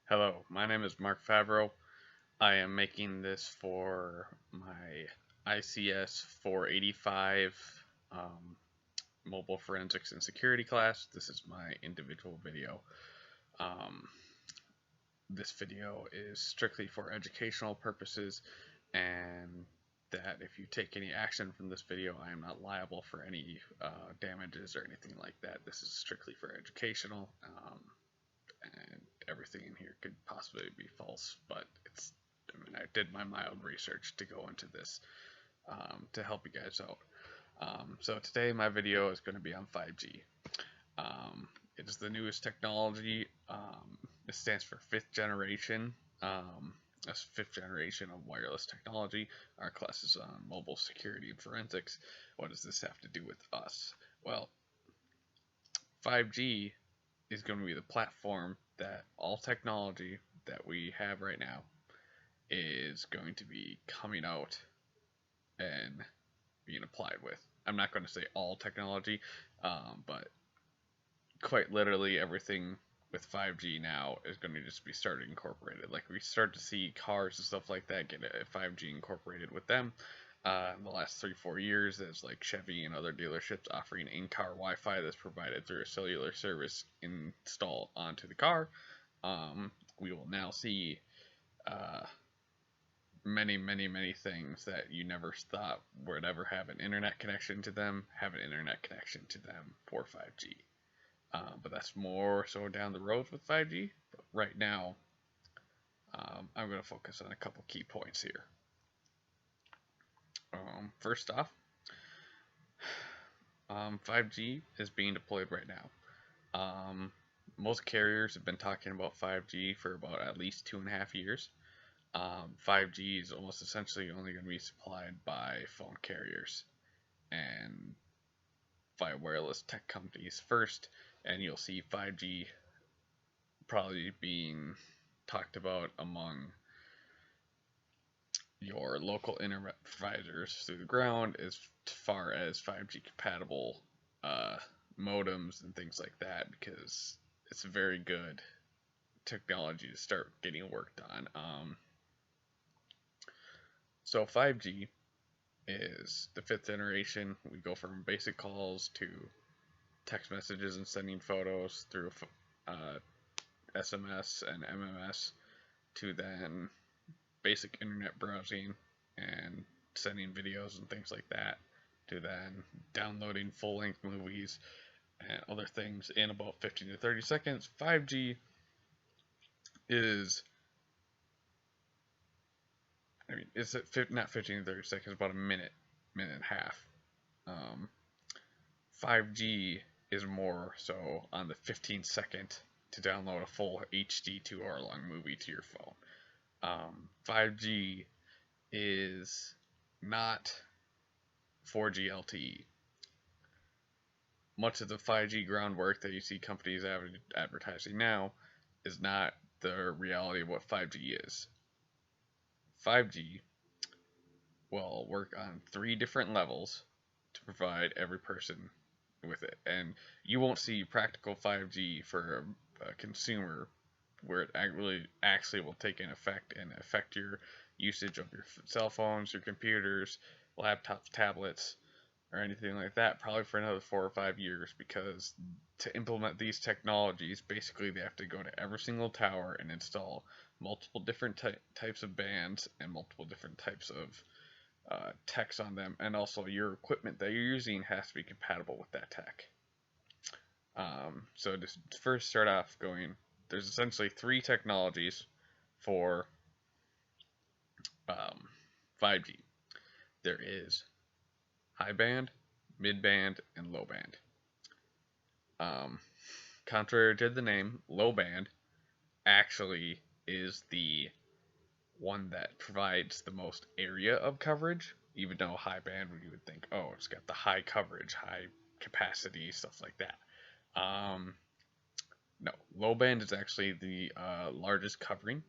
Hello, my name is Mark Favreau. I am making this for my ICS 485 um, Mobile Forensics and Security class. This is my individual video. Um, this video is strictly for educational purposes, and that if you take any action from this video, I am not liable for any damages or anything like that. This is strictly for educational. And everything in here could possibly be false, but I did my mild research to go into this to help you guys out. So today my video is going to be on 5G. It is the newest technology. It stands for fifth generation. That's fifth generation of wireless technology. Our class is on mobile security and forensics. What does this have to do with us? Well, 5G is going to be the platform that all technology that we have right now is going to be coming out and being applied with. I'm not going to say all technology, but quite literally everything with 5G now is going to just be started incorporated. Like we start to see cars and stuff like that get a 5G incorporated with them. In the last 3-4 years, there's like Chevy and other dealerships offering in-car Wi-Fi that's provided through a cellular service installed onto the car. We will now see many things that you never thought would ever have an internet connection to them, have an internet connection to them for 5G. But that's more so down the road with 5G. But right now, I'm going to focus on a couple key points here. First off, 5G is being deployed right now. Most carriers have been talking about 5G for about at least 2.5 years. 5G is almost essentially only going to be supplied by phone carriers and by wireless tech companies first, and you'll see 5G probably being talked about among your local internet providers through the ground as far as 5G compatible modems and things like that, because it's a very good technology to start getting worked on. So 5G is the fifth generation. We go from basic calls to text messages and sending photos through SMS and MMS to then basic internet browsing and sending videos and things like that to then downloading full-length movies and other things in about 15 to 30 seconds. 5G is, it's not 15 to 30 seconds, about a minute and a half. 5G is more so on the 15-second to download a full HD 2-hour long movie to your phone. 5G is not 4G LTE. Much of the 5G groundwork that you see companies advertising now is not the reality of what 5G is. 5G will work on 3 different levels to provide every person with it, and you won't see practical 5G for a consumer where it actually will take in effect and affect your usage of your cell phones, your computers, laptops, tablets, or anything like that, probably for another 4 or 5 years, because to implement these technologies, basically they have to go to every single tower and install multiple different types of bands and multiple different types of techs on them, and also your equipment that you're using has to be compatible with that tech. So to first start off going, there's essentially 3 technologies for 5G. There is high band, mid band, and low band. Contrary to the name, low band actually is the one that provides the most area of coverage, even though high band, you would think, oh, it's got the high coverage, high capacity, stuff like that. No, low band is actually the largest covering,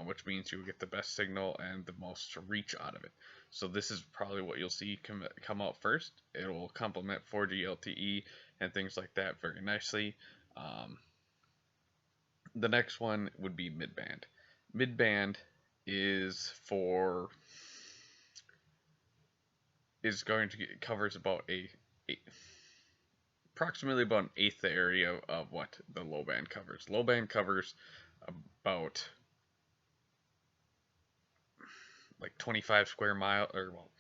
which means you'll get the best signal and the most reach out of it. So this is probably what you'll see come out first. It will complement 4G LTE and things like that very nicely. The next one would be midband. Midband is for is going to covers about a approximately about an eighth the area of what the low band covers. Low band covers about like 25 square mile, or well,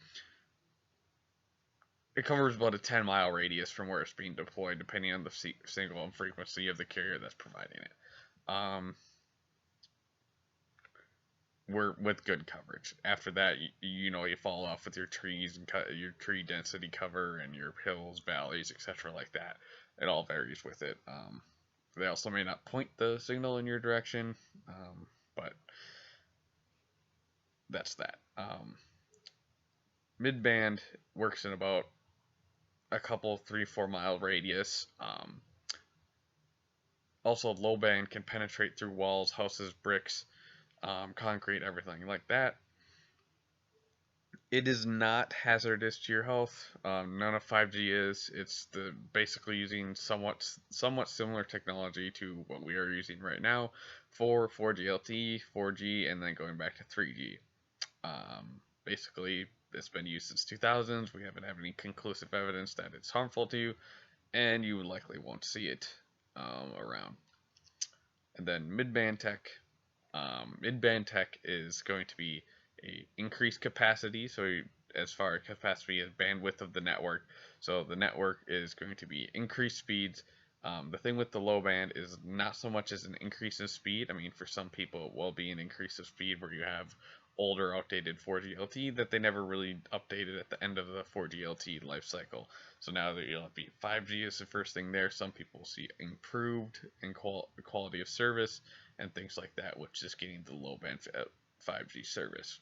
it covers about a 10-mile radius from where it's being deployed, depending on the signal and frequency of the carrier that's providing it. We're with good coverage. After that, you fall off with your trees and your tree density cover and your hills, valleys, etc. like that. It all varies with it. They also may not point the signal in your direction, but that's that. Midband works in about a couple 3-4 mile radius. Also, low band can penetrate through walls, houses, bricks, concrete, everything like that. It is not hazardous to your health. None of 5G is. It's basically using somewhat similar technology to what we are using right now for 4G LTE, 4G, and then going back to 3G. Basically, it's been used since 2000s. We haven't had any conclusive evidence that it's harmful to you, and you likely won't see it around. And then midband tech. Midband tech is going to be a increased capacity, so as far as capacity as bandwidth of the network. So the network is going to be increased speeds. The thing with the low band is not so much as an increase in speed. I mean, for some people it will be an increase of speed where you have older outdated 4G LTE that they never really updated at the end of the 4G LTE life cycle. So now that you'll be 5G is the first thing there. Some people see improved in quality of service and things like that, which is getting the low band 5G service.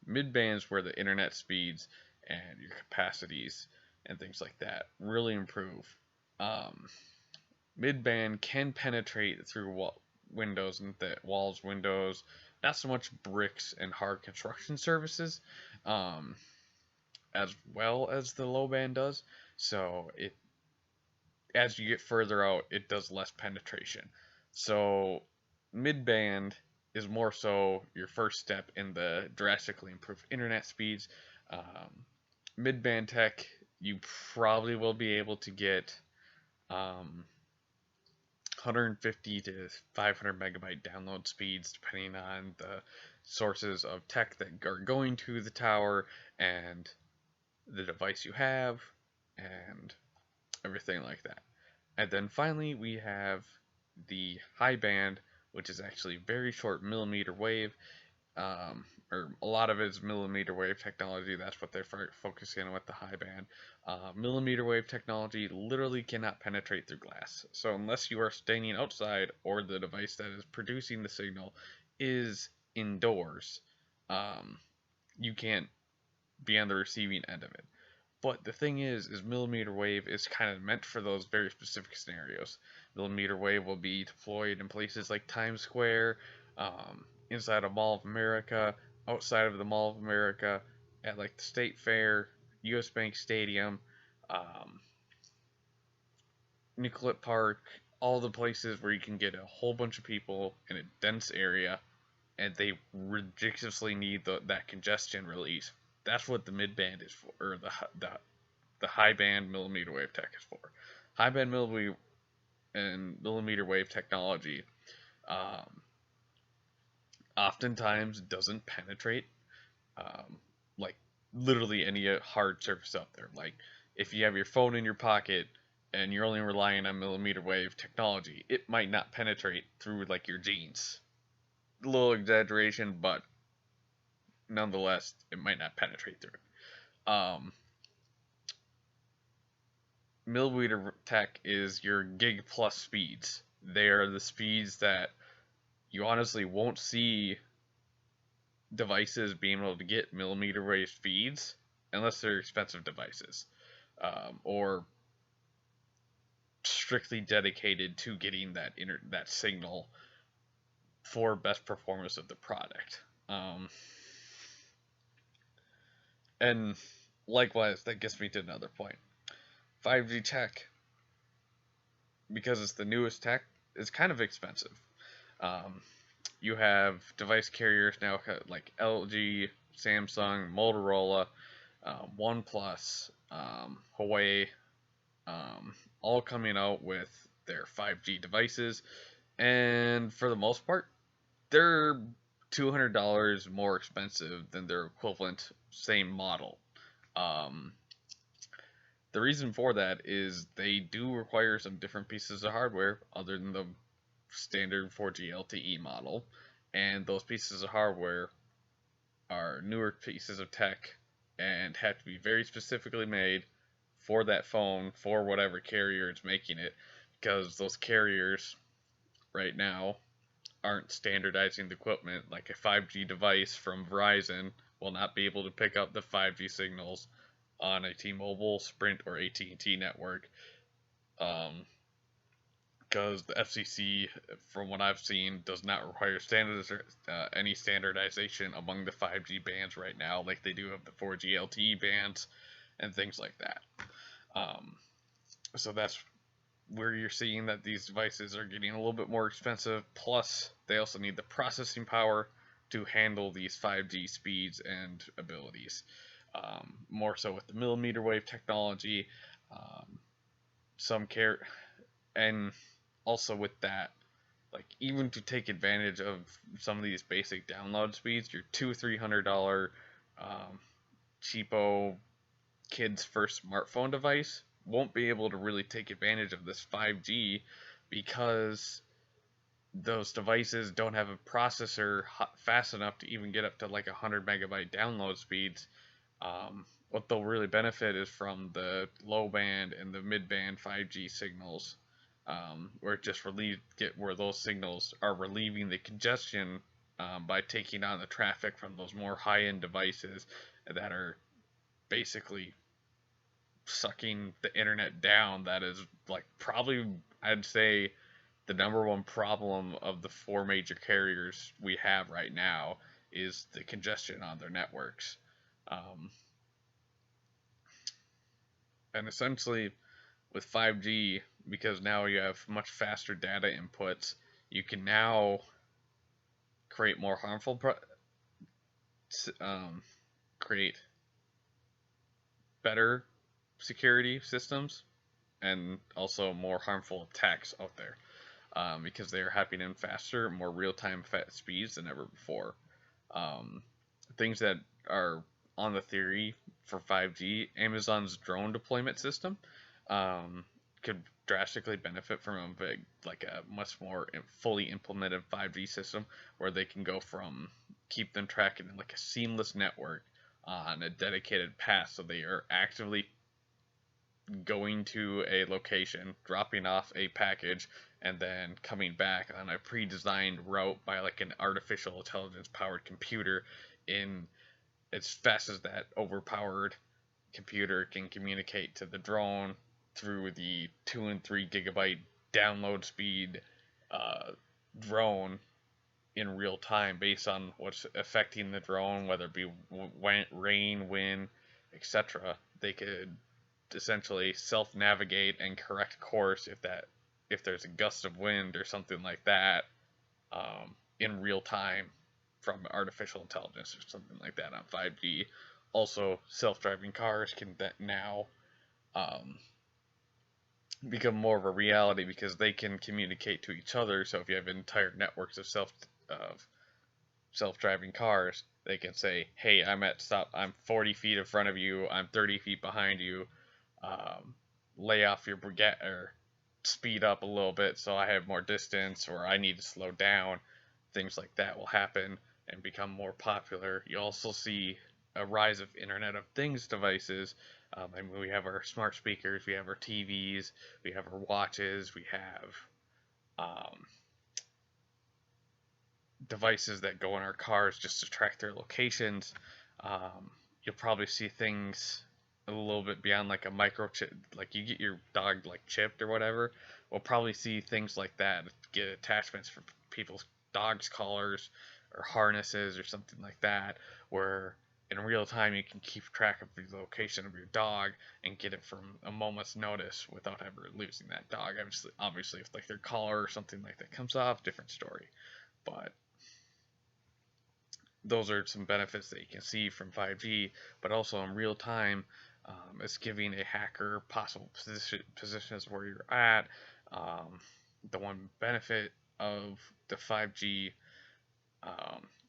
Midbands where the internet speeds and your capacities and things like that really improve. Midband can penetrate through windows and walls, windows, not so much bricks and hard construction surfaces, as well as the low band does. So as you get further out, it does less penetration. So midband is more so your first step in the drastically improved internet speeds. Midband tech, you probably will be able to get 150 to 500 megabyte download speeds depending on the sources of tech that are going to the tower and the device you have and everything like that. And then finally we have the high band, which is actually very short millimeter wave, or a lot of it is millimeter wave technology. That's what they're focusing on with the high band. Millimeter wave technology literally cannot penetrate through glass. So unless you are standing outside or the device that is producing the signal is indoors, you can't be on the receiving end of it. But the thing is millimeter wave is kind of meant for those very specific scenarios. Millimeter wave will be deployed in places like Times Square, inside a Mall of America, outside of the Mall of America, at like the State Fair, US Bank Stadium, Nicollet Park, all the places where you can get a whole bunch of people in a dense area, and they ridiculously need that congestion release. That's what the midband is for, or the high band millimeter wave tech is for. High band millimeter wave technology oftentimes doesn't penetrate like literally any hard surface out there. Like if you have your phone in your pocket and you're only relying on millimeter wave technology, it might not penetrate through like your jeans. A little exaggeration, but nonetheless, it might not penetrate through it. Millimeter tech is your gig plus speeds. They are the speeds that you honestly won't see devices being able to get millimeter wave speeds unless they're expensive devices, or strictly dedicated to getting that signal for best performance of the product. And likewise, that gets me to another point. 5G tech, because it's the newest tech, is kind of expensive. You have device carriers now like LG, Samsung, Motorola, OnePlus, Huawei, all coming out with their 5G devices, and for the most part, they're $200 more expensive than their equivalent same model. Um, the reason for that is they do require some different pieces of hardware other than the standard 4G LTE model, and those pieces of hardware are newer pieces of tech and have to be very specifically made for that phone for whatever carrier is making it, because those carriers right now aren't standardizing the equipment. Like a 5G device from Verizon will not be able to pick up the 5G signals on a T-Mobile, Sprint, or AT&T network, because the FCC, from what I've seen, does not require any standardization among the 5G bands right now, like they do of the 4G LTE bands and things like that. Um, so that's where you're seeing that these devices are getting a little bit more expensive. Plus, they also need the processing power to handle these 5G speeds and abilities. More so with the millimeter wave technology, um, some care, and also with that, like even to take advantage of some of these basic download speeds, your $200-300 um, cheapo kid's first smartphone device won't be able to really take advantage of this 5G because those devices don't have a processor fast enough to even get up to like 100 megabyte download speeds. What they'll really benefit is from the low band and the mid band 5G signals, where it just where those signals are relieving the congestion by taking on the traffic from those more high end devices that are basically sucking the internet down. That is like probably, I'd say, the number one problem of the four major carriers we have right now is the congestion on their networks. Um, and essentially, with 5G, because now you have much faster data inputs, you can now create more um, create better security systems and also more harmful attacks out there, because they are happening in faster, more real-time speeds than ever before. Um, Things that are on the theory for 5G, Amazon's drone deployment system could drastically benefit from a much more fully implemented 5G system where they can go from keep them tracking in like a seamless network on a dedicated path, so they are actively going to a location, dropping off a package, and then coming back on a pre-designed route by like an artificial intelligence powered computer in as fast as that overpowered computer can communicate to the drone through the 2 and 3 gigabyte download speed uh, drone in real time based on what's affecting the drone, whether it be rain, wind, etc. They could essentially self-navigate and correct course if there's a gust of wind or something like that, in real time from artificial intelligence or something like that on 5G. Also, self-driving cars can now um, become more of a reality because they can communicate to each other. So if you have entire networks of self-driving cars, they can say, "Hey, I'm 40 feet in front of you. I'm 30 feet behind you. Lay off your brigade or speed up a little bit so I have more distance, or I need to slow down." Things like that will happen and become more popular. You also see a rise of Internet of Things devices. I mean, we have our smart speakers, we have our TVs, we have our watches, we have um, devices that go in our cars just to track their locations. You'll probably see things a little bit beyond like a microchip, like you get your dog like chipped or whatever. We'll probably see things like that, get attachments for people's dogs' collars or harnesses or something like that, where in real time, you can keep track of the location of your dog and get it from a moment's notice without ever losing that dog. Obviously, if like their collar or something like that comes off, different story. But those are some benefits that you can see from 5G, but also in real time, it's giving a hacker possible positions where you're at. Um, the one benefit of the 5G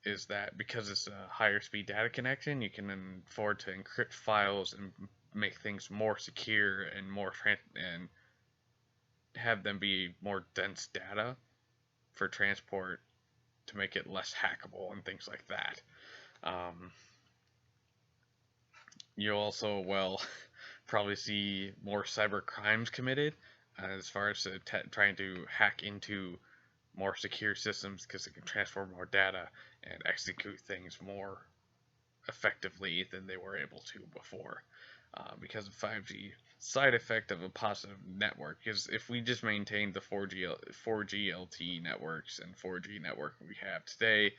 is that because it's a higher speed data connection, you can afford to encrypt files and make things more secure and and have them be more dense data for transport to make it less hackable and things like that. Um, you'll also, well, probably see more cyber crimes committed as far as trying to hack into more secure systems because it can transfer more data and execute things more effectively than they were able to before. Because of 5G, side effect of a positive network is if we just maintain the 4G LTE networks and 4G network we have today,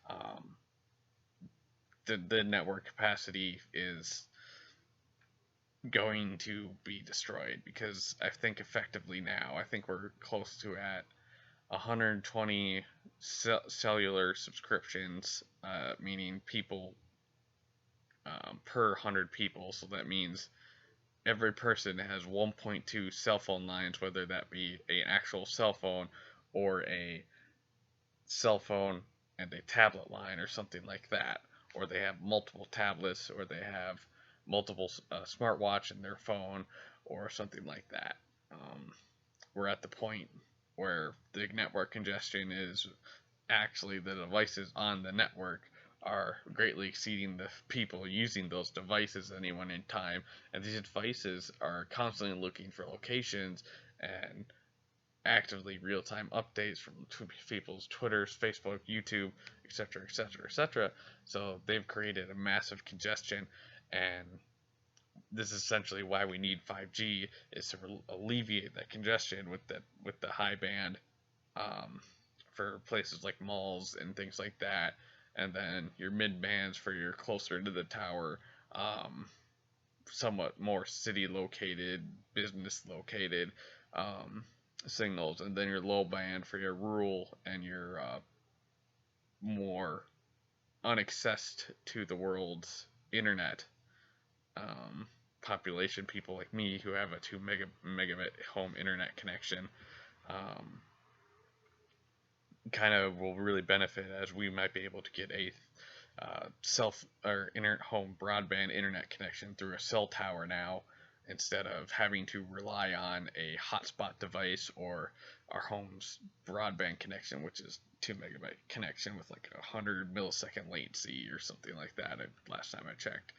um, the network capacity is going to be destroyed because I think effectively now, I think we're close to at 120 cellular subscriptions, meaning people per 100 people. So that means every person has 1.2 cell phone lines, whether that be an actual cell phone or a cell phone and a tablet line or something like that. Or they have multiple tablets, or they have multiple smartwatch in their phone, or something like that. We're at the point where the network congestion is actually the devices on the network are greatly exceeding the people using those devices at any one in time, and these devices are constantly looking for locations and actively real-time updates from people's Twitters, Facebook, YouTube, etc., etc., etc. So they've created a massive congestion, and this is essentially why we need 5G is to alleviate that congestion with the high band for places like malls and things like that, and then your mid bands for your closer to the tower, somewhat more city located, business located signals, and then your low band for your rural and your more unaccessed to the world's internet population, people like me who have a 2 megabit home internet connection. Kind of will really benefit as we might be able to get a self or internet home broadband internet connection through a cell tower now, instead of having to rely on a hotspot device or our home's broadband connection, which is 2 megabyte connection with like 100 millisecond latency or something like that. Last time I checked,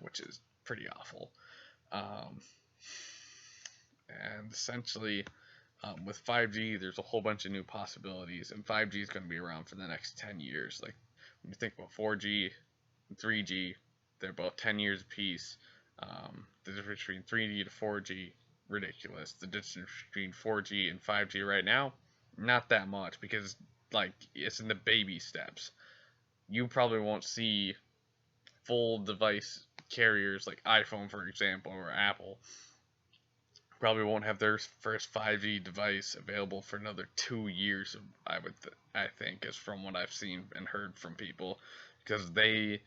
which is pretty awful. And essentially, with 5G, there's a whole bunch of new possibilities, and 5G is going to be around for the next 10 years. Like, when you think about 4G and 3G, they're both 10 years apiece. The difference between 3G to 4G, ridiculous. The difference between 4G and 5G right now, not that much, because, like, it's in the baby steps. You probably won't see full device carriers like iPhone, for example, or Apple probably won't have their first 5G device available for another 2 years. I think, is from what I've seen and heard from people, because they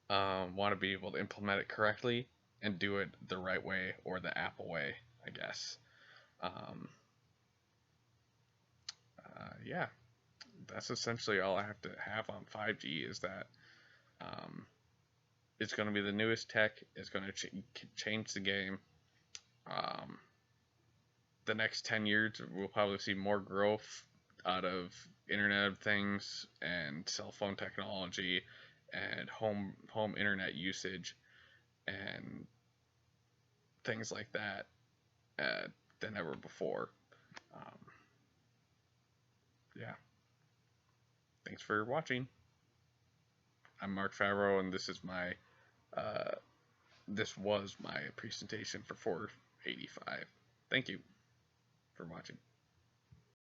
want to be able to implement it correctly and do it the right way, or the Apple way, I guess. Yeah, that's essentially all I have to have on 5G. Is that it's going to be the newest tech. It's going to change the game. The next 10 years, we'll probably see more growth out of Internet of Things and cell phone technology and home internet usage and things like that than ever before. Um, yeah. Thanks for watching. I'm Mark Favreau, and this was my presentation for 485. Thank you for watching.